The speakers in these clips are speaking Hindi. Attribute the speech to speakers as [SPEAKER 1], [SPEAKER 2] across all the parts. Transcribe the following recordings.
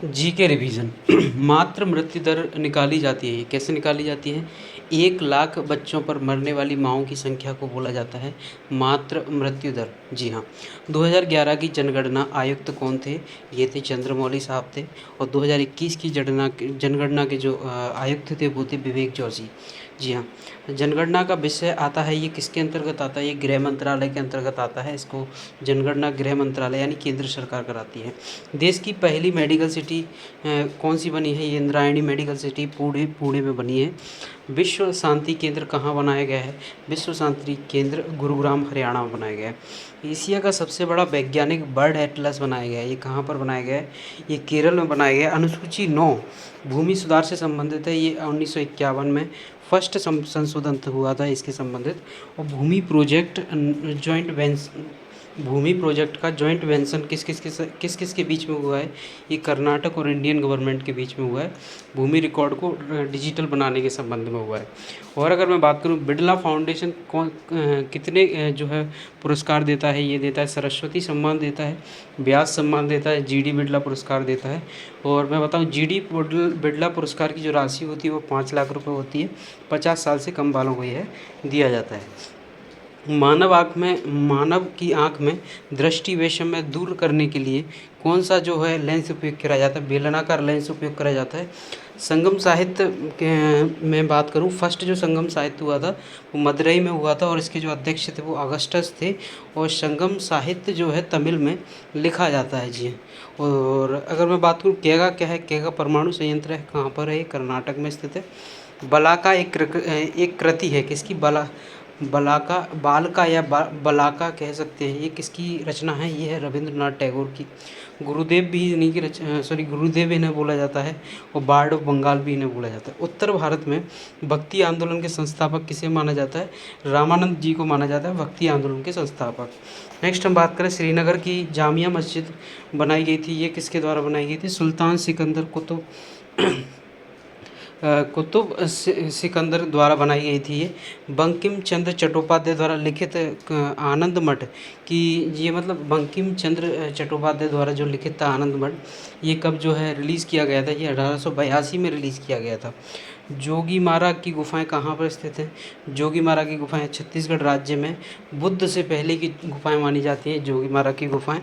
[SPEAKER 1] जी के रिवीजन। मातृ मृत्यु दर निकाली जाती है, ये कैसे निकाली जाती है? 1 लाख बच्चों पर मरने वाली माँओं की संख्या को बोला जाता है मातृ मृत्यु दर। जी हाँ, 2011 की जनगणना आयुक्त कौन थे? ये थे चंद्रमौली साहब थे। और 2021 की जनगणना के जो आयुक्त थे वो थे विवेक जोशी। जी हाँ, जनगणना का विषय आता है, ये किसके अंतर्गत आता है? ये गृह मंत्रालय के अंतर्गत आता है। इसको जनगणना गृह मंत्रालय यानी केंद्र सरकार कराती है। देश की पहली मेडिकल सिटी कौन सी बनी है? ये इंद्रायणी मेडिकल सिटी पुणे में बनी है। विश्व शांति केंद्र कहाँ बनाया गया है? विश्व शांति केंद्र गुरुग्राम हरियाणा में बनाया गया है। एशिया का सबसे बड़ा वैज्ञानिक बर्ड एटलस बनाया गया है, ये कहाँ पर बनाया गया है? ये केरल में बनाया गया है। अनुसूची 9 भूमि सुधार से संबंधित है, ये 1951 में फर्स्ट संशोधन हुआ था इसके संबंधित। और भूमि प्रोजेक्ट का जॉइंट वेंशन किस किस के बीच में हुआ है? ये कर्नाटक और इंडियन गवर्नमेंट के बीच में हुआ है। भूमि रिकॉर्ड को डिजिटल बनाने के संबंध में हुआ है। और अगर मैं बात करूं, बिरला फाउंडेशन कितने जो है पुरस्कार देता है? ये देता है सरस्वती सम्मान देता है, व्यास सम्मान देता है, जीडी बिरला पुरस्कार देता है। और मैं बताऊं, जीडी बिरला पुरस्कार की जो राशि होती है वो 5 लाख रुपए होती है। 50 साल से कम वालों को यह दिया जाता है। मानव की आँख में दृष्टि वैषम्य दूर करने के लिए कौन सा जो है लेंस उपयोग किया जाता है? बेलनाकार लेंस उपयोग करा जाता है। संगम साहित्य के मैं बात करूं, फर्स्ट जो संगम साहित्य हुआ था वो मदुरई में हुआ था और इसके जो अध्यक्ष थे वो अगस्टस थे। और संगम साहित्य जो है तमिल में लिखा जाता है। जी। और अगर मैं बात करूं, केगा क्या है? केगा परमाणु संयंत्र है, कहाँ पर है? कर्नाटक में स्थित है। बलाका एक कृति है, किसकी? बालका या बलाका कह सकते हैं। ये किसकी रचना है? ये है रविंद्रनाथ टैगोर की। गुरुदेव भी इन्हीं की गुरुदेव इन्हें बोला जाता है। और बार्ड ऑफ बंगाल भी इन्हें बोला जाता है। उत्तर भारत में भक्ति आंदोलन के संस्थापक किसे माना जाता है? रामानंद जी को माना जाता है भक्ति आंदोलन के संस्थापक। नेक्स्ट हम बात करें, श्रीनगर की जामिया मस्जिद बनाई गई थी, ये किसके द्वारा बनाई गई थी? सुल्तान सिकंदर कुतुब सिकंदर द्वारा बनाई गई थी। ये बंकिम चंद्र चट्टोपाध्याय द्वारा लिखित आनंद मठ की, ये मतलब बंकिम चंद्र चट्टोपाध्याय द्वारा जो लिखित था आनंद मठ, ये कब जो है रिलीज़ किया गया था? ये 1882 में रिलीज़ किया गया था। जोगीमारा की गुफाएं कहाँ पर स्थित हैं? जोगीमारा की गुफाएं छत्तीसगढ़ राज्य में बुद्ध से पहले की गुफाएं मानी जाती हैं जोगीमारा की गुफाएं।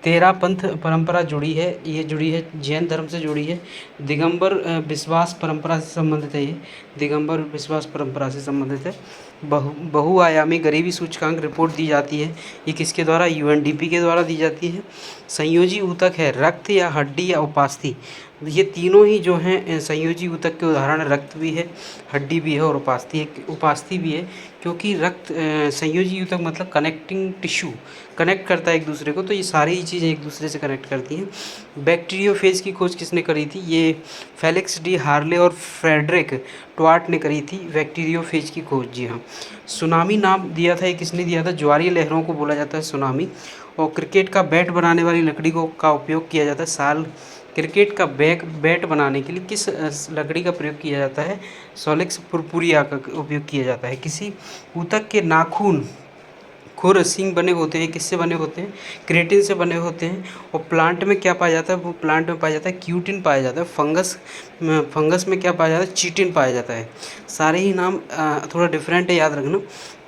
[SPEAKER 1] तेरा पंथ परंपरा जुड़ी है, ये जुड़ी है जैन धर्म से जुड़ी है। दिगंबर विश्वास परंपरा से संबंधित है। ये दिगंबर विश्वास परंपरा से संबंधित है। बहुआयामी गरीबी सूचकांक रिपोर्ट दी जाती है, ये किसके द्वारा? यूएनडीपी के द्वारा दी जाती है। संयोजी ऊतक है रक्त या हड्डी या उपास्थि? ये तीनों ही जो हैं संयोजी ऊतक के उदाहरण, रक्त भी है, हड्डी भी है और उपास्थि भी है। क्योंकि रक्त संयोजी ऊतक मतलब कनेक्टिंग टिश्यू, कनेक्ट करता है एक दूसरे को, तो ये सारी ही चीज़ें एक दूसरे से कनेक्ट करती हैं। बैक्टीरियोफेज की खोज किसने करी थी? ये फेलिक्स डी हार्ले और फ्रेडरिक ट्वार्ट ने करी थी बैक्टीरियोफेज की खोज। जी हाँ। सुनामी नाम दिया था, ये किसने दिया था? ज्वारीय लहरों को बोला जाता है सुनामी। और क्रिकेट का बैट बनाने वाली लकड़ी का उपयोग किया जाता है साल। क्रिकेट का बैट बनाने के लिए किस लकड़ी का प्रयोग किया जाता है? सोलिक्स पुरपुरिया का उपयोग किया जाता है। किसी ऊतक के नाखून खुर सींग बने होते हैं, किससे बने होते हैं? क्रेटिन से बने होते हैं। और प्लांट में क्या पाया जाता है? वो प्लांट में पाया जाता है क्यूटिन पाया जाता है। फंगस में क्या पाया जाता है? चीटिन पाया जाता है। सारे ही नाम थोड़ा डिफरेंट है, याद रखना।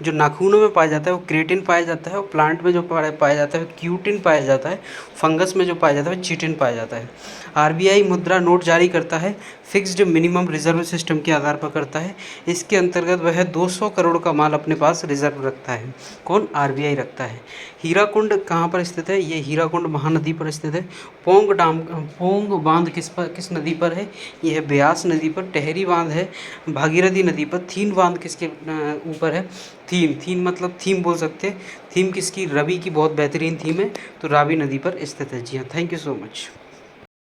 [SPEAKER 1] जो नाखूनों में पाया जाता है वो क्रेटिन पाया जाता है, और प्लांट में जो पाया जाता है क्यूटिन पाया जाता है। फंगस में जो पाया जाता है चीटिन पाया जाता है। आरबीआई मुद्रा नोट जारी करता है फिक्स्ड मिनिमम रिजर्व सिस्टम के आधार पर करता है। इसके अंतर्गत वह 200 करोड़ का माल अपने पास रिजर्व रखता है। कौन? आरबीआई रखता है। हीराकुंड कहाँ पर स्थित है? ये हीराकुंड महानदी पर स्थित है। पोंग बांध किस नदी पर है? ये है ब्यास नदी पर। टेहरी बांध है भागीरथी नदी पर। थीन बांध किसके ऊपर है? थीन मतलब थीम बोल सकते हैं। थीम किसकी? रवि की बहुत बेहतरीन थीम है, तो रावी नदी पर स्थित है। जी हाँ, थैंक यू सो मच।